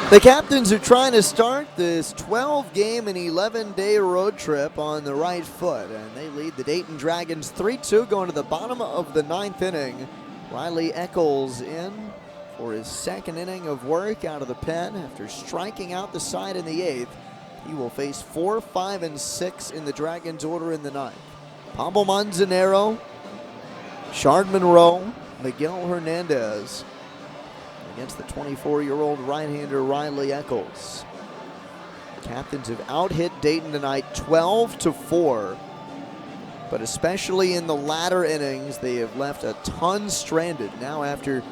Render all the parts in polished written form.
The Captains are trying to start this 12-game and 11-day road trip on the right foot, and they lead the Dayton Dragons 3-2 going to the bottom of the ninth inning. Riley Eccles in for his second inning of work out of the pen after striking out the side in the eighth. He will face 4, 5, and 6 in the Dragons order in the ninth. Pablo Manzanero, Shard Monroe, Miguel Hernandez against the 24-year-old right-hander Riley Eccles. The Captains have out-hit Dayton tonight 12-4, but especially in the latter innings, they have left a ton stranded. Now after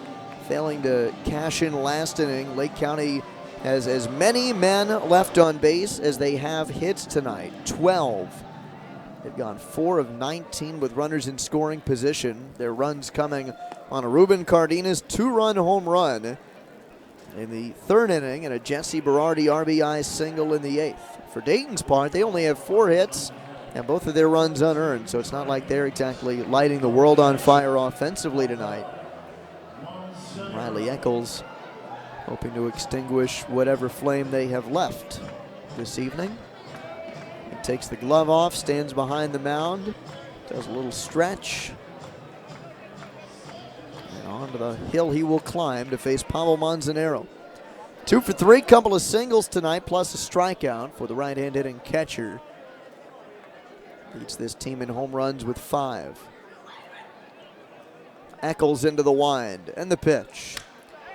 failing to cash in last inning, Lake County has as many men left on base as they have hits tonight, 12. They've gone 4 of 19 with runners in scoring position. Their runs coming on a Ruben Cardenas 2-run home run in the third inning and a Jesse Berardi RBI single in the eighth. For Dayton's part, they only have 4 hits and both of their runs unearned, so it's not like they're exactly lighting the world on fire offensively tonight. Riley Eccles hoping to extinguish whatever flame they have left this evening. He takes the glove off, stands behind the mound, does a little stretch, and onto the hill he will climb to face Pablo Manzanero. 2 for 3, couple of singles tonight, plus a strikeout for the right-hand hitting catcher. Leads this team in home runs with 5. Eccles into the wind, and the pitch.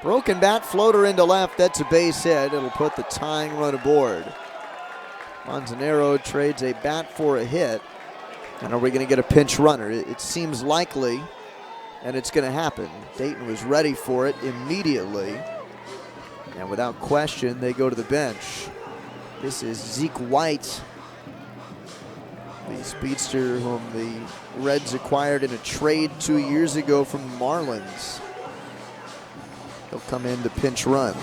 Broken bat, floater into left, that's a base hit. It'll put the tying run aboard. Manzanero trades a bat for a hit. And are we going to get a pinch runner? It seems likely, and it's going to happen. Dayton was ready for it immediately. And without question, they go to the bench. This is Zeke White, the speedster whom the Reds acquired in a trade 2 years ago from the Marlins. He'll come in to pinch run.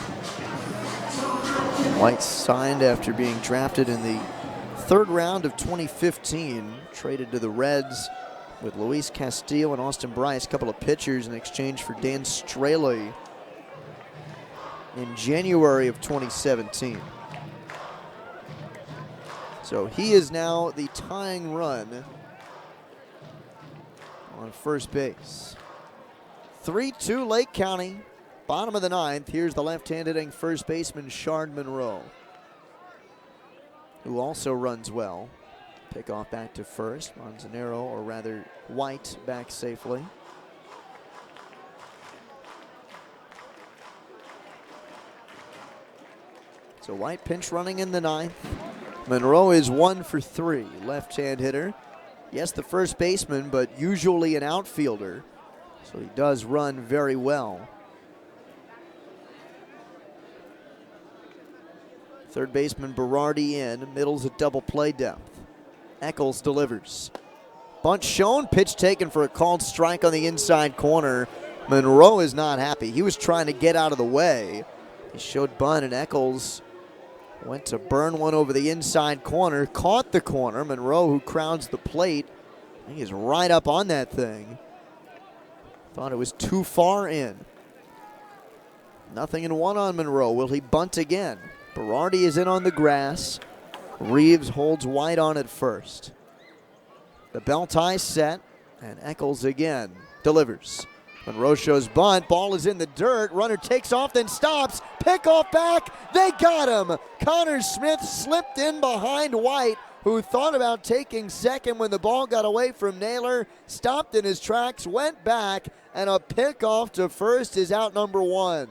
White signed after being drafted in the third round of 2015, traded to the Reds with Luis Castillo and Austin Bryce, a couple of pitchers in exchange for Dan Straley in January of 2017. So he is now the tying run on first base. 3-2 Lake County. Bottom of the ninth, here's the left-handed hitting first baseman Shard Monroe, who also runs well. Pick off back to first. Manzanero, or rather White, back safely. So White pinch running in the ninth. Monroe is 1 for 3, left-hand hitter. Yes, the first baseman, but usually an outfielder, so he does run very well. Third baseman Berardi in, middle's a double play depth. Eccles delivers. Bunt shown, pitch taken for a called strike on the inside corner. Monroe is not happy. He was trying to get out of the way. He showed bunt, and Eccles went to burn one over the inside corner, caught the corner. Monroe, who crowds the plate, I think he's right up on that thing. Thought it was too far in. 0-1 on Monroe. Will he bunt again? Berardi is in on the grass. Reeves holds White on at first. The bell tie set, and Eccles again delivers. Monroe shows bunt. Ball is in the dirt. Runner takes off, then stops. Pickoff back. They got him. Connor Smith slipped in behind White, who thought about taking second when the ball got away from Naylor. Stopped in his tracks, went back, and a pickoff to first is out number 1.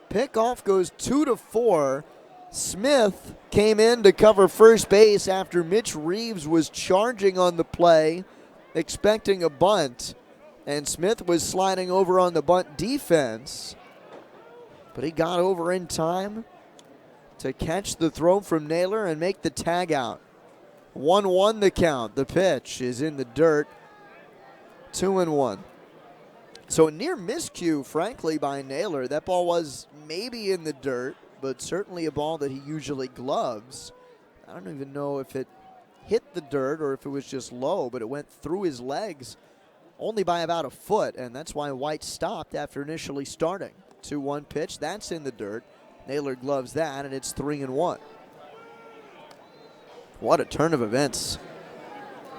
Pickoff goes 2-4. Smith came in to cover first base after Mitch Reeves was charging on the play, expecting a bunt. And Smith was sliding over on the bunt defense. But he got over in time to catch the throw from Naylor and make the tag out. 1-1 the count. The pitch is in the dirt. 2-1. So a near miscue, frankly, by Naylor. That ball was maybe in the dirt, but certainly a ball that he usually gloves. I don't even know if it hit the dirt or if it was just low, but it went through his legs only by about a foot, and that's why White stopped after initially starting. 2-1 pitch. That's in the dirt. Naylor gloves that, and it's 3-1. What a turn of events.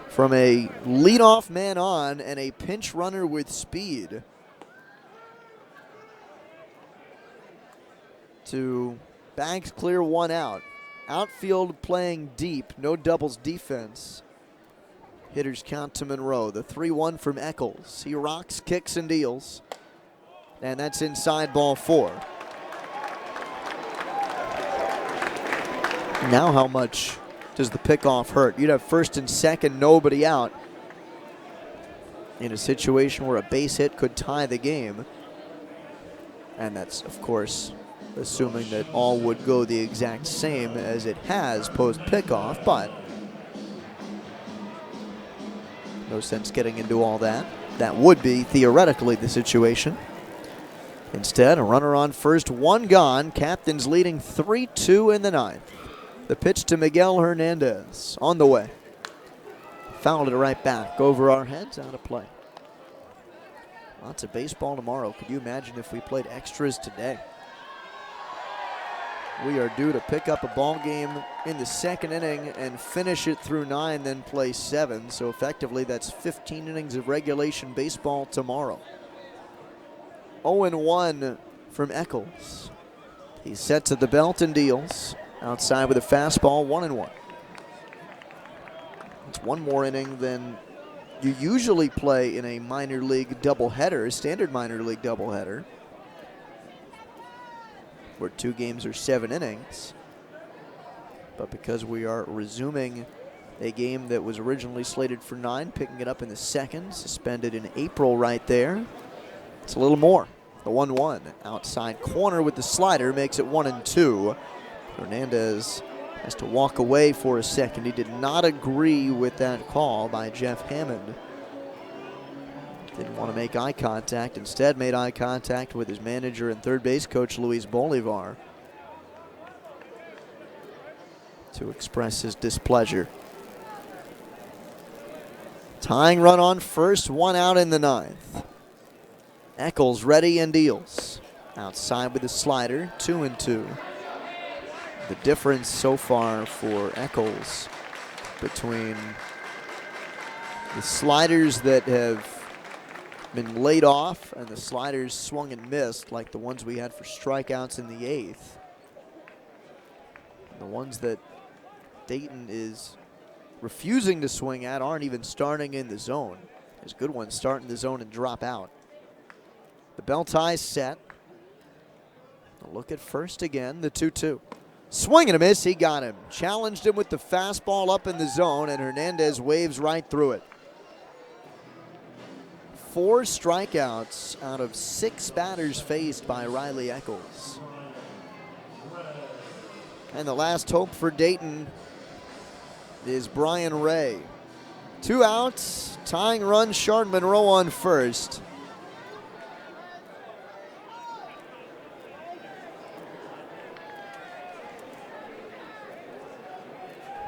From a leadoff man on and a pinch runner with speed to bags clear, 1 out. Outfield playing deep, no doubles defense. Hitters count to Monroe. The 3-1 from Eccles. He rocks, kicks, and deals. And that's inside, ball 4. Now how much does the pickoff hurt? You'd have first and second, nobody out, in a situation where a base hit could tie the game. And that's, of course, assuming that all would go the exact same as it has post-pickoff, but no sense getting into all that. That would be theoretically the situation. Instead, a runner on first, 1 gone. Captains leading 3-2 in the 9th. The pitch to Miguel Hernandez on the way. Fouled it right back over our heads, out of play. Lots of baseball tomorrow. Could you imagine if we played extras today? We are due to pick up a ball game in the 2nd inning and finish it through 9, then play 7. So effectively, that's 15 innings of regulation baseball tomorrow. 0-1 from Eccles. He sets at the belt and deals. Outside with a fastball, 1-1. It's one more inning than you usually play in a minor league doubleheader, a standard minor league doubleheader, where 2 games are 7 innings. But because we are resuming a game that was originally slated for 9, picking it up in the 2nd, suspended in April right there, it's a little more. The 1-1 outside corner with the slider makes it 1-2. Hernandez has to walk away for a second. He did not agree with that call by Jeff Hammond. Didn't want to make eye contact. Instead made eye contact with his manager and third base coach, Luis Bolivar, to express his displeasure. Tying run on first, 1 out in the 9th. Eccles ready and deals. Outside with the slider, 2-2. The difference so far for Eccles between the sliders that have been laid off and the sliders swung and missed, like the ones we had for strikeouts in the 8th. The ones that Dayton is refusing to swing at aren't even starting in the zone. There's good ones start in the zone and drop out. The bell tie's set. A look at first again, the 2-2. Swing and a miss, he got him. Challenged him with the fastball up in the zone, and Hernandez waves right through it. 4 strikeouts out of 6 batters faced by Riley Eccles. And the last hope for Dayton is Brian Ray. 2 outs, tying run, Chard Monroe on first.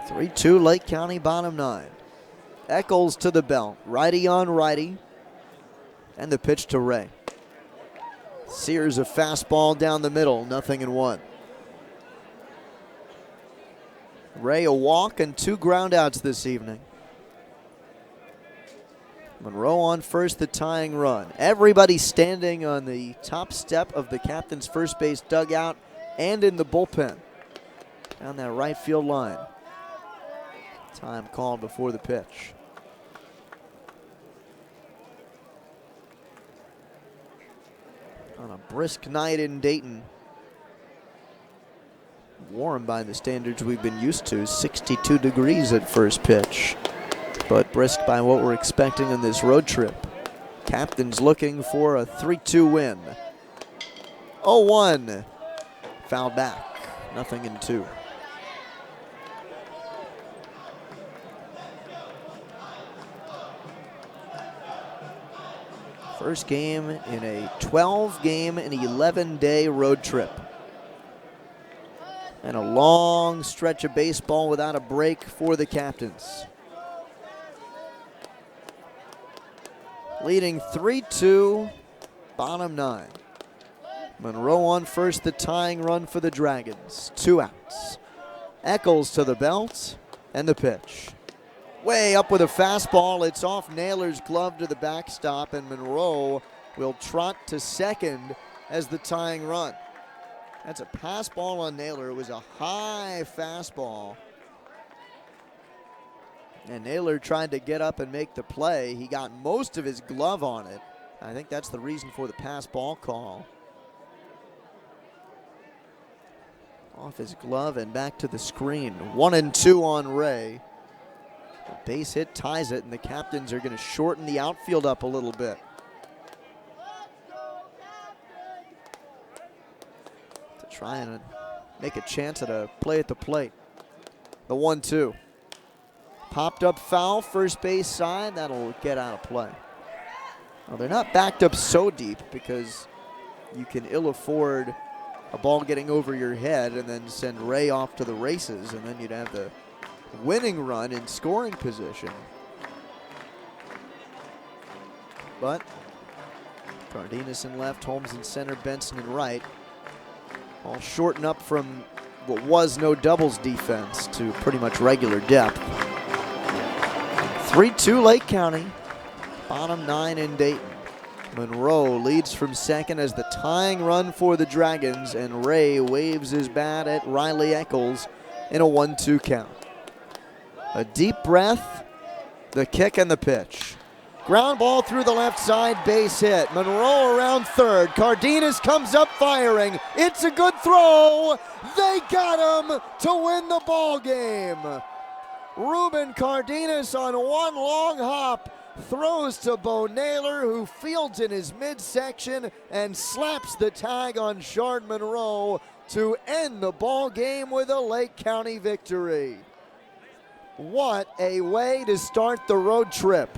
(3-2) Lake County bottom 9. Eccles to the belt, righty on righty, and the pitch to Ray. Sears a fastball down the middle, 0-1. Ray a walk and 2 groundouts this evening. Monroe on first, the tying run. Everybody standing on the top step of the captain's first base dugout and in the bullpen down that right field line. Time called before the pitch. On a brisk night in Dayton, warm by the standards we've been used to, 62 degrees at first pitch, but brisk by what we're expecting on this road trip. Captains looking for a 3-2 win. 0-1, fouled back, 0-2. First game in a 12-game and 11-day road trip. And a long stretch of baseball without a break for the Captains. Leading 3-2, bottom 9. Monroe on first, the tying run for the Dragons. 2 outs. Eccles to the belt and the pitch. Way up with a fastball. It's off Naylor's glove to the backstop, and Monroe will trot to second as the tying run. That's a pass ball on Naylor. It was a high fastball. And Naylor tried to get up and make the play. He got most of his glove on it. I think that's the reason for the pass ball call. Off his glove and back to the screen. 1-2 on Ray. A base hit ties it, and the captains are going to shorten the outfield up a little bit. To try and make a chance at a play at the plate. The 1-2. Popped up foul, first base side. That'll get out of play. Well, they're not backed up so deep because you can ill afford a ball getting over your head and then send Ray off to the races, and then you'd have the winning run in scoring position. But Cardenas in left, Holmes in center, Benson in right. All shorten up from what was no doubles defense to pretty much regular depth. 3-2 Lake County, bottom 9 in Dayton. Monroe leads from second as the tying run for the Dragons, and Ray waves his bat at Riley Eccles in a 1-2 count. A deep breath, the kick and the pitch. Ground ball through the left side, base hit. Monroe around third. Cardenas comes up firing. It's a good throw. They got him to win the ball game. Ruben Cardenas on one long hop throws to Bo Naylor, who fields in his midsection and slaps the tag on Shard Monroe to end the ball game with a Lake County victory. What a way to start the road trip.